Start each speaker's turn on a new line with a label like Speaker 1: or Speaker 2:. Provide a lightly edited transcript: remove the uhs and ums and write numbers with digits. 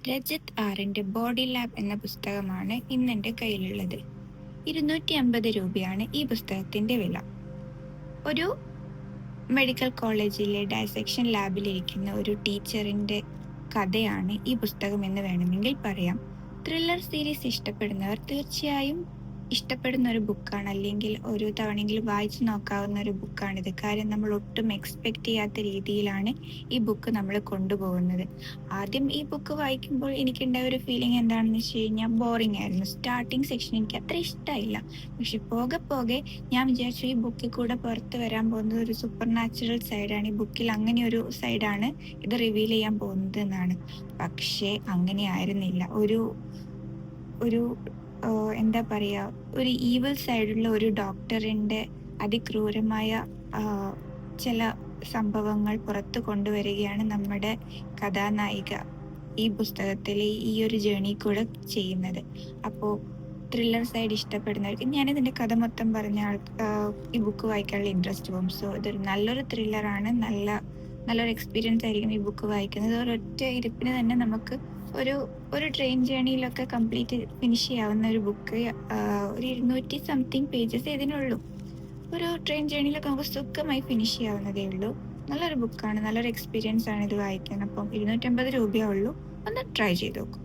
Speaker 1: രജത് ആറിന്റെ body lab എന്ന പുസ്തകമാണ് ഇന്ന് എൻ്റെ കയ്യിലുള്ളത്. 250 രൂപയാണ് ഈ പുസ്തകത്തിന്റെ വില. ഒരു മെഡിക്കൽ കോളേജിലെ ഡയസെക്ഷൻ ലാബിലിരിക്കുന്ന ഒരു ടീച്ചറിന്റെ കഥയാണ് ഈ പുസ്തകം എന്ന് വേണമെങ്കിൽ പറയാം. ത്രില്ലർ സീരീസ് ഇഷ്ടപ്പെടുന്നവർ തീർച്ചയായും ഇഷ്ടപ്പെടുന്ന ഒരു ബുക്കാണ്, അല്ലെങ്കിൽ ഒരു തവണയെങ്കിലും വായിച്ചു നോക്കാവുന്ന ഒരു ബുക്കാണിത്. കാര്യം നമ്മൾ ഒട്ടും എക്സ്പെക്ട് ചെയ്യാത്ത രീതിയിലാണ് ഈ ബുക്ക് നമ്മൾ കൊണ്ടുപോകുന്നത്. ആദ്യം ഈ ബുക്ക് വായിക്കുമ്പോൾ എനിക്കുണ്ടായ ഒരു ഫീലിംഗ് എന്താണെന്ന് വെച്ച് കഴിഞ്ഞാൽ ബോറിംഗ് ആയിരുന്നു. സ്റ്റാർട്ടിങ് സെക്ഷൻ എനിക്ക് അത്ര ഇഷ്ടമായില്ല. പക്ഷെ പോകെ പോകെ ഞാൻ വിചാരിച്ചു ഈ ബുക്കിൽ കൂടെ പുറത്ത് വരാൻ പോകുന്നത് ഒരു സൂപ്പർ നാച്ചുറൽ സൈഡാണ്, ഈ ബുക്കിൽ അങ്ങനെ ഒരു സൈഡാണ് ഇത് റിവീൽ ചെയ്യാൻ പോകുന്നത് എന്നാണ്. പക്ഷേ അങ്ങനെ ആയിരുന്നില്ല. ഒരു ഒരു എന്താ പറയുക, ഒരു ഈവിൾ സൈഡുള്ള ഒരു ഡോക്ടറിൻ്റെ അതിക്രൂരമായ ചില സംഭവങ്ങൾ പുറത്തു കൊണ്ടുവരികയാണ് നമ്മുടെ കഥാനായിക ഈ പുസ്തകത്തിൽ ഈ ഒരു ജേണി കൂടെ ചെയ്യുന്നത്. അപ്പോൾ ത്രില്ലർ സൈഡ് ഇഷ്ടപ്പെടുന്നവർക്ക് ഞാനിതിൻ്റെ കഥ മൊത്തം പറഞ്ഞ ഈ ബുക്ക് വായിക്കാനുള്ള ഇൻട്രസ്റ്റ് പോകും. സോ ഇതൊരു നല്ലൊരു ത്രില്ലറാണ്. നല്ലൊരു എക്സ്പീരിയൻസ് ആയിരിക്കും ഈ ബുക്ക് വായിക്കുന്നത്. ഒരൊറ്റ ഇരിപ്പിന് തന്നെ നമുക്ക് ഒരു ട്രെയിൻ ജേണിയിലൊക്കെ കംപ്ലീറ്റ് ഫിനിഷ് ചെയ്യാവുന്ന ഒരു ബുക്ക്. ഒരു 200 സംതിങ് പേജസ് ഇതിനുള്ളൂ. ഒരു ട്രെയിൻ ജേണിയിലൊക്കെ നമുക്ക് സുഖമായി ഫിനിഷ് ചെയ്യാവുന്നതേ ഉള്ളൂ. നല്ലൊരു ബുക്കാണ്, നല്ലൊരു എക്സ്പീരിയൻസ് ആണ് ഇത് വായിക്കാൻ. അപ്പം 250 രൂപയേ ഉള്ളൂ. ഒന്ന് ട്രൈ ചെയ്ത് നോക്കും.